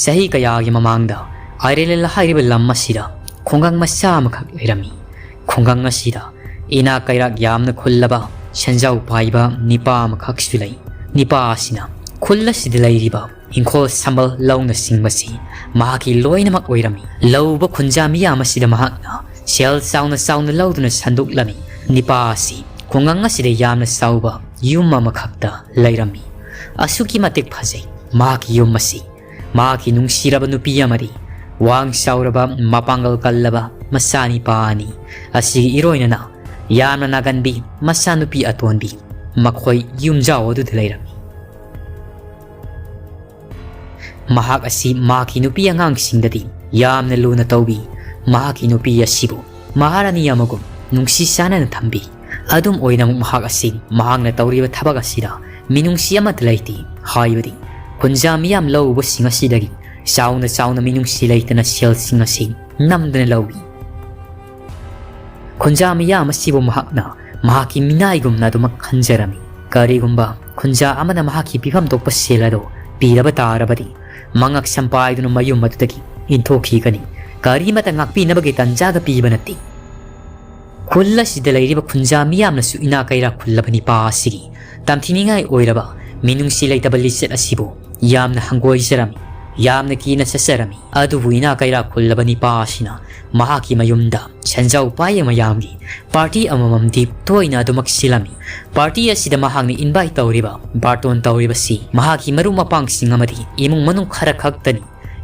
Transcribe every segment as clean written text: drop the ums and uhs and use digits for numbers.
Sahi kayagi mamangda airelel hairiba lam asida khongang masa amakak leirami. Khongang asida ina kairak yamna khullaba senjau paiba nipa amakak sulai. Nipa asina khulla sida leiriba ingkhol sambal launa singbasi mahaki loinamak oirami. Lauba khunja miyam asida mahakna sel sauna lauduna sanduklami. Nipa asi khongang asida yamna sauba yum amakakta leirami. Asuki matik phajai mahaki yum asi mahaki nungsiraba nupi amari wang sauraba mapangal kallaba masani pani asigi iroinana yamna naganbi masanupi atonbi makhoi yumjao adu leirami. Mahak asi mahaki nupi angang singdadi yamna luna taubi mahaki nupi asibu maharani yamagum nungsi sana na thambi. Adum oinamuk mahak asi mahangna tauriba thabak asida minungsi amat laiti haibadi khunja miyam lauba singa sidagi sauna minungsi laitana sel singa sing namdana laubi. Khunja miyam asibu mahakna mahaki minaigumna duma khanjarami. Karigumba khunja amana mahaki pifam tokpa selado piraba tarabadi mangak sampaiduna mayum madudagi inthokigani kari mata ngakpi nabagi tanjaga piba natti. Khulla sida lairiba khunja miyamnasu ina kaira khullabani paasigi tamthiningai oiraba minungsi laitaba liset asibu yamna hangoijarami yamna kina sasarami. Adubu ina kaira khullabani paasina mahaki mayumda senjau paya mayamgi party amamamdi toina adumak silami. Party asida mahangni invite tauriba barton tauriba si mahaki maru mapang singamadi imung manung khara khaktani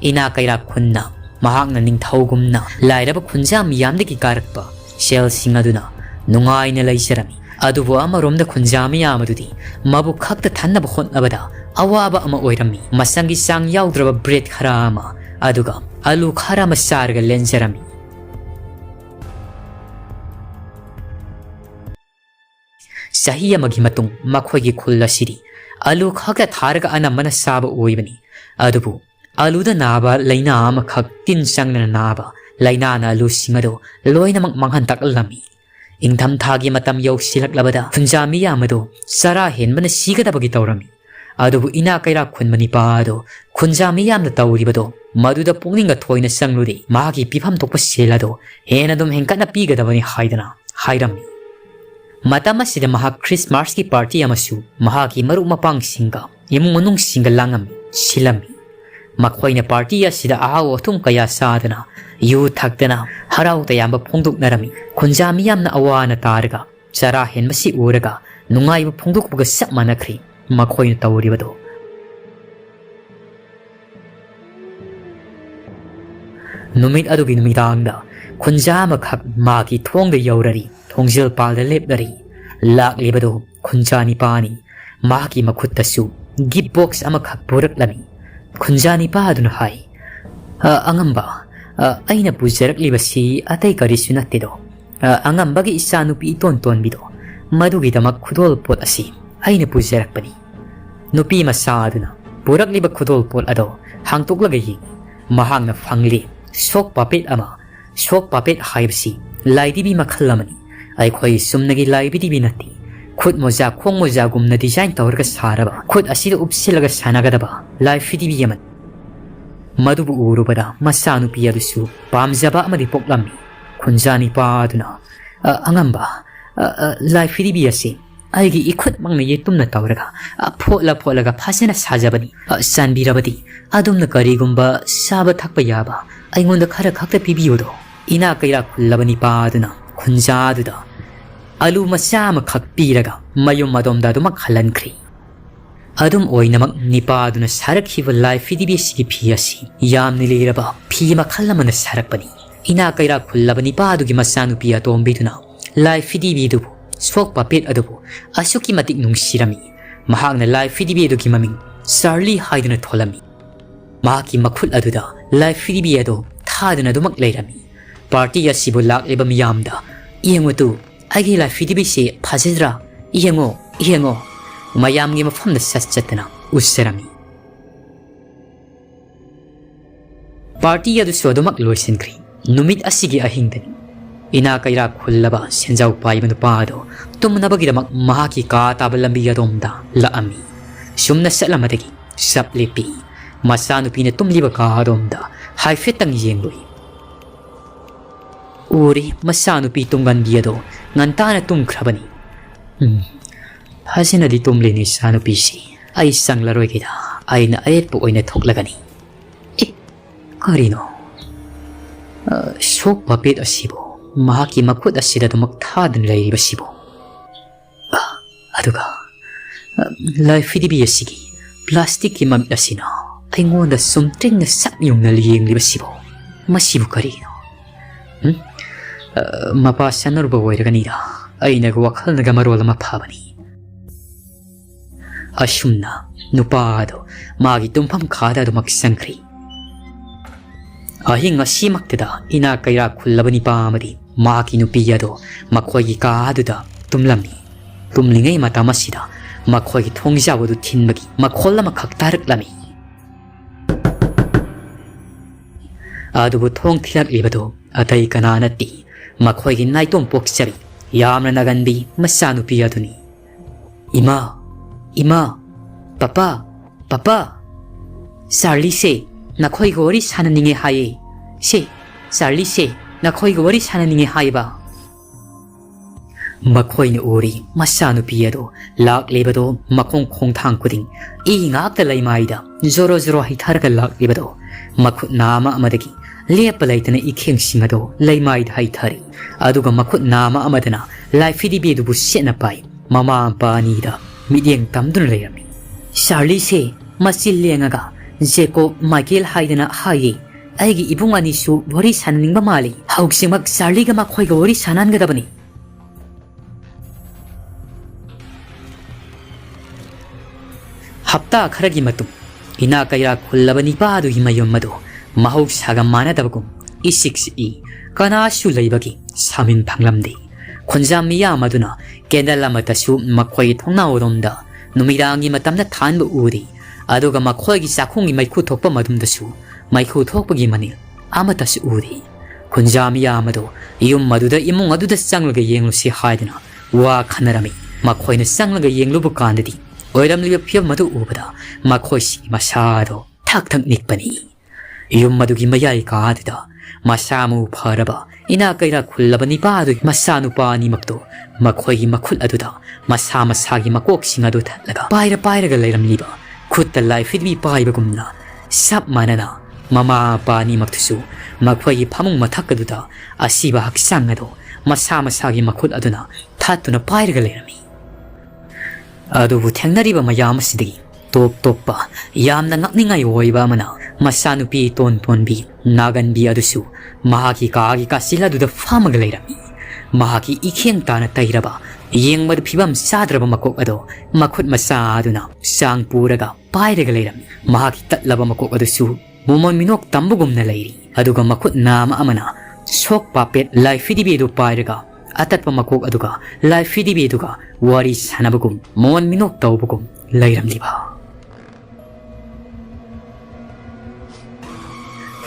ina kaira khunna mahakna ningthaugumna lairaba khunja miyamdagi karakpa sel singaduna nungaina laijarami. Adubu amaromda khunja miyamadudi mabu khakta thannaba hotnabada awaba ama oirami. Masangi sang yaudraba bread khara ama aduga alu khara masarga lenjarami. Sahi amagi matung makhoigi khulla siri alu khakta tharga anamana saba oibani. Adubu aluda naba laina ama khak tin sangna naba laina na alu singado loinamak manghantak lami. Ingtham thagi matam yau silaklabada khunja miyamado sara henbana sigadabagi taurami. Adubu ina kaira khunmani paado khunja miyamna tauribado maduda pungninga thoina sangludi mahaki pifam tokpa selado henadum henkana pigadabani haidana hairami. Matam asida mahak Christmas ki party amasu mahaki maru mapang singa imung manung singa langami silami. Makhoina party asida ahaw athum kaya sadana yu thakdana harau tayamba phongduknarami. Khunja miyamna awana targa chara henbasi uraga nungaiba phongdukbuga sap manakri makhoina tauribado. Numit adugi numitangda khunja makhak magi thongda yaurari thongjil palda lepnari laklibado khunja nipani magi makhuttasu gift box amakhak puraklami. Khunja nipa aduna hai angamba aina pujarakliba atai karisu nattedo angambagi isanupi itontonbido madugidamak khudol pot asi aina pujarakpani. Nupi masa aduna purakliba khudol pot ado hangtoklaga yi mahangna phangli sok papet haibsi laidibi makhallamani. Aikhoi sumnagi laibidibi natti khud moja khong moja gumna design tawrga saraba khud asida upsilaga sanagadaba laifidibi yaman. Madubu urubada masanupi adusu pamjaba amadi poklami. Khunja nipa aduna angamba laifidibi ase aigi ikhut mangna yetumna tawraga pholaga phasena sajabani sanbirabadi adumna karigumba saba thakpa yaba aingonda khara khakta pibiyodo. Ina kaira khullabani pa aduna khunja aduda alu macha ma khak piraga mayum adomda duma khalankri. Adum oinamak nipa aduna sarakhiba life fidibi sigi phiasi yamni liraba phi makhallamana sarakpani. Ina kaira khullabani pa adugi masanupi atombiduna life fidibi dubu sok papet adubu asuki matik nungsirami. Mahakna life fidibi adugi maming Charlie haiduna tholami. Mahaki makhul aduda life fidibi ado thaduna dumak leirami. Party asibu lakleba miyamda yengotu agi life fidibi se phajidra yengo mayamgi mafamda saschatana usarami. Party adu sodomak loisenkri numit asigi ahingdani. Ina kaira khullaba senjau paiba nupado tumnabagidamak mahaki ka tabalambi yadomda laami. Sumna salamadagi saplepi ꯃꯆꯥꯅꯨꯄꯤꯅ ꯇꯨꯝꯂꯤꯕ ꯀꯥ ꯑꯗꯣꯝꯗ ꯍꯥꯏꯐꯦꯠꯇꯪ ꯌꯦꯡꯂꯨꯏ꯫ ꯎꯔꯤ ꯃꯆꯥꯅꯨꯄꯤ ꯇꯨꯡꯒꯟꯕꯤ ꯑꯗꯣ ꯉꯟꯇꯥꯅ ꯇꯨꯝꯈ꯭ꯔꯕꯅꯤ꯫ ꯐꯖꯅꯗꯤ ꯇꯨꯝꯂꯤꯅꯤ ꯏꯆꯥꯅꯨꯄꯤꯁꯤ꯫ ꯑꯩ ꯆꯪꯂꯔꯣꯏꯒꯦꯗ, ꯑꯩꯅ ꯑꯌꯦꯠꯄ ꯑꯣꯏꯅ ꯊꯣꯛꯂꯒꯅꯤ꯫ ꯑꯦ, ꯀꯔꯤꯅꯣ? ꯁꯣꯛ ꯃꯄꯦꯠ ꯑꯁꯤꯕꯨ ꯃꯍꯥꯛꯀꯤ ꯃꯈꯨꯠ ꯑꯁꯤꯗ ꯑꯗꯨꯃꯛ ꯊꯥꯗꯨꯅ ꯂꯩꯔꯤꯕꯁꯤꯕꯨ? ꯑꯗꯨꯒ ꯂꯥꯏꯐꯤꯗꯤꯕꯤ ꯑꯁꯤꯒꯤ ꯄ꯭ꯂꯥꯁꯇꯤꯛꯀꯤ ꯃꯃꯤꯠ ꯑꯁꯤꯅ ꯑꯩꯉꯣꯟꯗ ꯁꯨꯝꯇ꯭ꯔꯤꯡꯅ ꯁꯛ ꯌꯨꯡꯅ ꯌꯦꯡꯂꯤꯕꯁꯤꯕꯨ ꯃꯁꯤꯕꯨ ꯀꯔꯤꯅꯣ? ꯃꯄꯥ ꯁꯥꯟꯅꯔꯨꯕ ꯑꯣꯏꯔꯒꯅꯤꯗ, ꯑꯩꯅꯒ ꯋꯥꯈꯜꯅꯒ ꯃꯔꯣꯜ ꯑꯃ ꯐꯕꯅꯤ꯫ ꯑꯁꯨꯝꯅ ꯅꯨꯄꯥ ꯑꯗꯣ ꯃꯥꯒꯤ ꯇꯨꯝꯐꯝ ꯈꯥꯗ ꯑꯗꯨꯃꯛ ꯆꯪꯈ꯭ꯔꯤ꯫ ꯑꯍꯤꯡ ꯑꯁꯤꯃꯛꯇꯗ ꯏꯅꯥꯛ ꯀꯩꯔꯥꯛ ꯈꯨꯜꯂꯕ ꯅꯨꯄꯥ ꯑꯃꯗꯤ ꯃꯍꯥꯛꯀꯤ ꯅꯨꯄꯤ ꯑꯗꯣ ꯃꯈꯣꯏꯒꯤ ꯀꯥ ꯑꯗꯨꯗ ꯇꯨꯝꯂꯝꯃꯤ꯫ ꯇꯨꯝꯂꯤꯉꯩ ꯃꯇꯝ ꯑꯁꯤꯗ ꯃꯈꯣꯏꯒꯤ ꯊꯣꯡꯖꯥꯎ ꯑꯗꯨ ꯊꯤꯟꯕꯒꯤ ꯃꯈꯣꯜ ꯑꯃꯈꯛ ꯇꯥꯔꯛꯂꯝꯃꯤ꯫ ꯑꯗꯨꯕꯨ ꯊꯣꯡ ꯊꯤꯜꯂꯛꯂꯤꯕꯗꯨ ꯑꯇꯩ ꯀꯅꯥ ꯅꯠꯇꯦ, ꯃꯈꯣꯏꯒꯤ ꯅꯥꯏꯇꯣꯝ ꯄꯣꯛꯆꯕꯤ ꯌꯥꯝꯅ ꯅꯒꯟꯕꯤ ꯃꯆꯥꯅꯨꯄꯤ ꯑꯗꯨꯅꯤ꯫ ꯏꯃꯥ, ꯏꯃꯥ, ꯄꯄꯥ, ꯄꯄꯥ, ꯆꯥꯔꯂꯤꯁꯦ ꯅꯈꯣꯏꯒ ꯋꯥꯔꯤ ꯁꯥꯟꯅꯅꯤꯡꯉꯦ ꯍꯥꯏꯌꯦ꯫ ꯆꯥꯔꯂꯤꯁꯦ ꯅꯈꯣꯏꯒ ꯋꯥꯔꯤ ꯁꯥꯟꯅꯅꯤꯡꯉꯦ ꯍꯥꯏꯕ꯫ ꯃꯈꯣꯏꯅ ꯎꯔꯤ ꯃꯆꯥꯅꯨꯄꯤ ꯑꯗꯣ ꯂꯥꯛꯂꯤꯕꯗꯣ ꯃꯈꯣꯡ ꯈꯣꯡꯊꯥꯡ ꯈꯨꯗꯤꯡ ꯏ ꯉꯥꯛꯇ ꯂꯩꯃꯥꯏꯗ ꯖꯣꯔꯣ ꯖꯣꯔꯣ ꯍꯩꯊꯔꯒ ꯂꯥꯛꯂꯤꯕꯗꯣ ꯃꯈꯨꯠ ꯅꯥꯝꯃ ꯑꯃꯗꯒꯤ ꯂꯦꯞꯄ ꯂꯩꯇꯅ ꯏꯈꯦꯡꯁꯤꯡ ꯑꯗꯣ ꯂꯩꯃꯥꯏꯗ ꯍꯩꯊꯔꯤ꯫ ꯑꯗꯨꯒ ꯃꯈꯨꯠ ꯅꯥꯝꯃ ꯑꯃꯗꯅ ꯂꯥꯏꯐꯤꯗꯤꯕꯤ ꯑꯗꯨꯕꯨ ꯁꯦꯠꯅ ꯄꯥꯏ ꯃꯃꯥ ꯃꯄꯥ ꯑꯅꯤꯗ ꯃꯤꯠꯌꯦꯡ ꯇꯝꯗꯨꯅ ꯂꯩꯔꯝꯃꯤ꯫ ꯆꯥꯔꯂꯤꯁꯦ ꯃꯆꯤꯜ ꯂꯦꯡꯉꯒ ꯖꯦꯀꯣꯕ ꯃꯥꯏꯀꯦꯜ ꯍꯥꯏꯗꯅ ꯍꯥꯏꯌꯦ꯫ ꯑꯩꯒꯤ ꯏꯕꯨꯡ ꯑꯅꯤꯁꯨ ꯋꯥꯔꯤ ꯁꯥꯟꯅꯅꯤꯡꯕ ꯃꯥꯜꯂꯤ꯫ ꯍꯧꯖꯤꯛꯃꯛ ꯆꯥꯔꯂꯤꯒ ꯃꯈꯣꯏꯒ ꯋꯥꯔꯤ ꯁꯥꯟꯅꯍꯟꯒꯗꯕꯅꯤ꯫ ꯍꯞꯇꯥ ꯈꯔꯒꯤ ꯃꯇꯨꯡ ꯏꯅꯥꯛ ꯀꯩꯔꯥꯛ ꯈꯨꯜꯂꯕ ꯅꯤꯄꯥ ꯑꯗꯨꯒꯤ ꯃꯌꯨꯝ ꯑꯗꯨ ꯃꯍꯧꯁꯥꯒ ꯃꯥꯟꯅꯗꯕꯒꯨꯝ ꯏꯆꯤꯛ ꯆꯤꯛꯏ꯫ ꯀꯅꯥꯁꯨ ꯂꯩꯕꯒꯤ ꯁꯥꯃꯤꯟ ꯐꯪꯂꯝꯗꯦ꯫ ꯈꯨꯟꯖꯥ ꯃꯤꯌꯥꯝ ꯑꯗꯨꯅ ꯀꯦꯟꯗꯜ ꯑꯃꯠꯇꯁꯨ ꯃꯈꯣꯏꯒꯤ ꯊꯣꯡꯅꯥꯎꯔꯣꯝꯗ ꯅꯨꯃꯤꯗꯥꯡꯒꯤ ꯃꯇꯝꯗ ꯊꯥꯟꯕ ꯎꯔꯤ꯫ ꯑꯗꯨꯒ ꯃꯈꯣꯏꯒꯤ ꯆꯥꯛꯈꯨꯝꯒꯤ ꯃꯩꯈꯨ ꯊꯣꯛꯄ ꯃꯇꯝꯗꯁꯨ ꯃꯩꯈꯨ ꯊꯣꯛꯄꯒꯤ ꯃꯅꯤꯜ ꯑꯃꯠꯇꯁꯨ ꯎꯔꯤ꯫ ꯈꯨꯟꯖꯥ ꯃꯤꯌꯥꯝ ꯑꯗꯨ ꯌꯨꯝ ꯑꯗꯨꯗ ꯏꯃꯨꯡ ꯑꯗꯨꯗ ꯆꯪꯂꯒ ꯌꯦꯡꯂꯨꯁꯤ ꯍꯥꯏꯗꯨꯅ ꯋꯥ ꯈꯟꯅꯔꯝꯃꯤ꯫ ꯃꯈꯣꯏꯅ ꯆꯪꯂꯒ ꯌꯦꯡꯂꯨꯕ ꯀꯥꯟꯗꯗꯤ ꯑꯣꯏꯔꯝꯂꯤꯕ ꯐꯤꯚꯝ ꯑꯗꯨ ꯎꯕꯗ ꯃꯈꯣꯏꯁꯤꯒꯤ ꯃꯁꯥꯗꯣ ꯊꯛ ꯊꯛ ꯅꯤꯛꯄꯅꯤ꯫ ꯌꯨꯝ ꯑꯗꯨꯒꯤ ꯃꯌꯥꯏ ꯀꯥꯗꯨꯗ ꯃꯁꯥ ꯃꯎ ꯐꯔꯕ ꯏꯅꯥꯛ ꯀꯩꯔꯥꯛ ꯈꯨꯜꯂꯕ ꯅꯤꯄꯥ ꯑꯗꯨꯒꯤ ꯃꯆꯥꯅꯨꯄꯥ ꯑꯅꯤꯃꯛꯇꯣ ꯃꯈꯣꯏꯒꯤ ꯃꯈꯨꯠ ꯑꯗꯨꯗ ꯃꯁꯥ ꯃꯁꯥꯒꯤ ꯃꯀꯣꯛꯁꯤꯡ ꯑꯗꯨ ꯊꯠꯂꯒ ꯄꯥꯏꯔꯒ ꯂꯩꯔꯝꯂꯤꯕ ꯈꯨꯠꯇ ꯂꯥꯏꯐꯤꯗꯕꯤ ꯄꯥꯏꯕꯒꯨꯝꯅ ꯆꯞ ꯃꯥꯟꯅꯅ ꯃꯃꯥ ꯃꯄꯥ ꯑꯅꯤꯃꯛꯇꯨꯁꯨ ꯃꯈꯣꯏꯒꯤ ꯐꯃꯨꯡ ꯃꯊꯛ ꯑꯗꯨꯗ ꯑꯁꯤꯕ ꯍꯛꯆꯥꯡ ꯑꯗꯣ ꯃꯁꯥ ꯃꯁꯥꯒꯤ ꯃꯈꯨꯠ ꯑꯗꯨꯅ ꯊꯠꯇꯨꯅ ꯄꯥꯏꯔꯒ ꯂꯩꯔꯝꯃꯤ꯫ ꯑꯗꯨꯕꯨ ꯊꯦꯡꯅꯔꯤꯕ ꯃꯌꯥꯝ ꯑꯁꯤꯗꯒꯤ ꯇꯣꯞ ꯇꯣꯞꯄ ꯌꯥꯝꯅ ꯉꯛꯅꯤꯡꯉꯥꯏ ꯑꯣꯏꯕ ꯑꯃꯅ ꯃꯆꯥꯅꯨꯄꯤ ꯇꯣꯟꯕꯤ ꯅꯥꯒꯟꯕꯤ ꯑꯗꯨꯁꯨ ꯃꯍꯥꯛꯀꯤ ꯀꯥꯒꯤ ꯀꯥꯆꯤꯜ ꯑꯗꯨꯗ ꯐꯝꯃꯒ ꯂꯩꯔꯝꯃꯤ꯫ ꯃꯍꯥꯛꯀꯤ ꯏꯈꯦꯡ ꯇꯥꯅ ꯇꯩꯔꯕ ꯌꯦꯡꯕꯗ ꯐꯤꯕꯝ ꯆꯥꯗ꯭ꯔꯕ ꯃꯀꯣꯛ ꯑꯗꯣ ꯃꯈꯨꯠ ꯃꯆꯥ ꯑꯗꯨꯅ ꯆꯥꯡ ꯄꯨꯔꯒ ꯄꯥꯏꯔꯒ ꯂꯩꯔꯝꯃꯤ꯫ ꯃꯍꯥꯛꯀꯤ ꯇꯠꯂꯕ ꯃꯀꯣꯛ ꯑꯗꯨꯁꯨ ꯃꯣꯃꯣꯟ ꯃꯤꯅꯣꯛ ꯇꯝꯕꯒꯨꯝꯅ ꯂꯩꯔꯤ꯫ ꯑꯗꯨꯒ ꯃꯈꯨꯠ ꯅꯥꯝꯃ ꯑꯃꯅ ꯁꯣꯛ ꯄꯥꯄꯦꯠ ꯂꯥꯏꯐꯤꯗꯤꯕꯤ ꯑꯗꯨ ꯄꯥꯏꯔꯒ ꯑꯇꯠꯄ ꯃꯀꯣꯛ ꯑꯗꯨꯒ ꯂꯥꯏꯐꯤꯗꯤꯕꯤ ꯑꯗꯨꯒ ꯋꯥꯔꯤ ꯁꯥꯟꯅꯕꯒꯨꯝ ꯃꯣꯟ ꯃꯤꯅꯣꯛ ꯇꯧꯕꯒꯨꯝ ꯂꯩꯔꯝꯂꯤꯕ꯫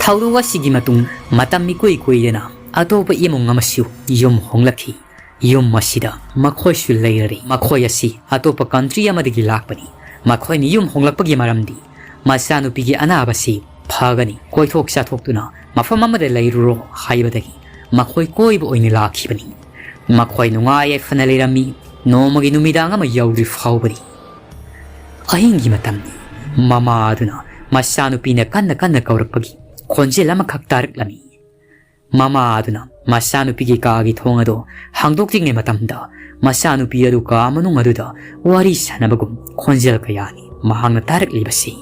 ꯊꯧꯗꯣꯛ ꯑꯁꯤꯒꯤ ꯃꯇꯨꯡ ꯃꯇꯝ ꯏꯀꯨꯏ ꯀꯨꯏꯗꯅ ꯑꯇꯣꯞꯄ ꯏꯃꯨꯡ ꯑꯃꯁꯨ ꯌꯨꯝ ꯍꯣꯡꯂꯛꯈꯤ꯫ ꯌꯨꯝ ꯑꯁꯤꯗ ꯃꯈꯣꯏꯁꯨ ꯂꯩꯔꯔꯤ꯫ ꯃꯈꯣꯏ ꯑꯁꯤ ꯑꯇꯣꯞꯄ ꯀꯟꯇ꯭ꯔꯤ ꯑꯃꯗꯒꯤ ꯂꯥꯛꯄꯅꯤ꯫ ꯃꯈꯣꯏꯅ ꯌꯨꯝ ꯍꯣꯡꯂꯛꯄꯒꯤ ꯃꯔꯝꯗꯤ ꯃꯆꯥꯅꯨꯄꯤꯒꯤ ꯑꯅꯥꯕꯁꯤ ꯐꯒꯅꯤ, ꯀꯣꯏꯊꯣꯛ ꯆꯥꯊꯣꯛꯇꯨꯅ ꯃꯐꯝ ꯑꯃꯗ ꯂꯩꯔꯨꯔꯣ ꯍꯥꯏꯕꯗꯒꯤ ꯃꯈꯣꯏ ꯀꯣꯏꯕ ꯑꯣꯏꯅ ꯂꯥꯛꯈꯤꯕꯅꯤ꯫ ꯃꯈꯣꯏ ꯅꯨꯡꯉꯥꯏ ꯌꯥꯏꯐꯅ ꯂꯩꯔꯝꯃꯤ꯫ ꯅꯣꯡꯃꯒꯤ ꯅꯨꯃꯤꯗꯥꯡ ꯑꯃ ꯌꯧꯗ꯭ꯔꯤ ꯐꯥꯎꯕꯗꯤ ꯑꯍꯤꯡꯒꯤ ꯃꯇꯝꯅꯤ꯫ ꯃꯃꯥ ꯑꯗꯨꯅ ꯃꯆꯥꯅꯨꯄꯤꯅ ꯀꯟꯅ ꯀꯟꯅ ꯀꯧꯔꯛꯄꯒꯤ ꯈꯣꯟꯖꯦꯜ ꯑꯃꯈꯛ ꯇꯥꯔꯛꯂꯝꯃꯤ꯫ ꯃꯃꯥ ꯑꯗꯨꯅ ꯃꯆꯥꯅꯨꯄꯤꯒꯤ ꯀꯥꯒꯤ ꯊꯣꯡ ꯑꯗꯨ ꯍꯥꯡꯗꯣꯛꯇ꯭ꯔꯤꯉꯩ ꯃꯇꯝꯗ ꯃꯆꯥꯅꯨꯄꯤ ꯑꯗꯨ ꯀꯥ ꯃꯅꯨꯡ ꯑꯗꯨꯗ ꯋꯥꯔꯤ ꯁꯥꯟꯅꯕꯒꯨꯝ ꯈꯣꯟꯖꯦꯜ ꯀꯌꯥꯅꯤ ꯃꯍꯥꯛꯅ ꯇꯥꯔꯛꯂꯤꯕꯁꯤ꯫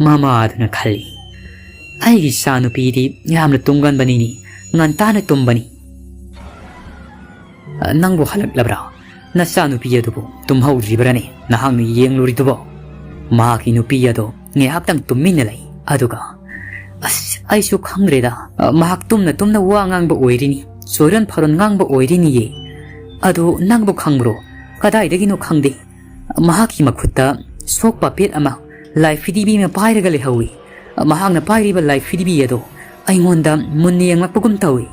ꯃꯃꯥ ꯑꯗꯨꯅ ꯈꯜꯂꯤ, ꯑꯩꯒꯤ ꯏꯆꯥꯅꯨꯄꯤꯗꯤ ꯌꯥꯝꯅ ꯇꯨꯝꯒꯟꯕꯅꯤꯅꯤ, ꯉꯟꯇꯥꯅ ꯇꯨꯝꯕꯅꯤ꯫ ꯅꯪꯕꯨ ꯍꯜꯂꯛꯂꯕ꯭ꯔꯥ? ꯅꯆꯥꯅꯨꯄꯤ ꯑꯗꯨꯕꯨ ꯇꯨꯝꯍꯧꯗ꯭ꯔꯤꯕ꯭ꯔꯅꯦ ꯅꯍꯥꯛꯅ ꯌꯦꯡꯂꯨꯔꯤꯗꯨꯕꯣ? ꯃꯍꯥꯛꯀꯤ ꯅꯨꯄꯤ ꯑꯗꯣ ꯉꯥꯏꯍꯥꯛꯇꯪ ꯇꯨꯝꯃꯤꯟꯅ ꯂꯩ꯫ ꯑꯗꯨꯒ ꯑꯩꯁꯨ ꯈꯪꯗ꯭ꯔꯦꯗ, ꯃꯍꯥꯛ ꯇꯨꯝꯅ ꯋꯥ ꯉꯥꯡꯕ ꯑꯣꯏꯔꯤꯅꯤ, ꯆꯣꯏꯔꯣꯟ ꯐꯔꯣꯟ ꯉꯥꯡꯕ ꯑꯣꯏꯔꯤꯅꯤꯌꯦ꯫ ꯑꯗꯨ ꯅꯪꯕꯨ ꯈꯪꯕ꯭ꯔꯣ? ꯀꯗꯥꯏꯗꯒꯤꯅꯣ ꯈꯪꯗꯦ, ꯃꯍꯥꯛꯀꯤ ꯃꯈꯨꯠꯇ ꯁꯣꯛ ꯄꯥꯄꯦꯠ ꯑꯃ ꯂꯥꯏꯐꯤꯗꯤꯕꯤ ꯑꯃ ꯄꯥꯏꯔꯒ ꯂꯩꯍꯧꯏ꯫ ꯃꯍꯥꯛꯅ ꯄꯥꯏꯔꯤꯕ ꯂꯥꯏꯐꯤꯗꯤꯕꯤ ꯑꯗꯣ ꯑꯩꯉꯣꯟꯗ ꯃꯨꯟꯅ ꯌꯦꯡꯂꯛꯄꯒꯨꯝ ꯇꯧꯏ꯫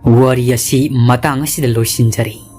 ꯋꯥꯔꯤ ꯑꯁꯤ ꯃꯇꯥꯡ ꯑꯁꯤꯗ ꯂꯣꯏꯁꯤꯟꯖꯔꯤ꯫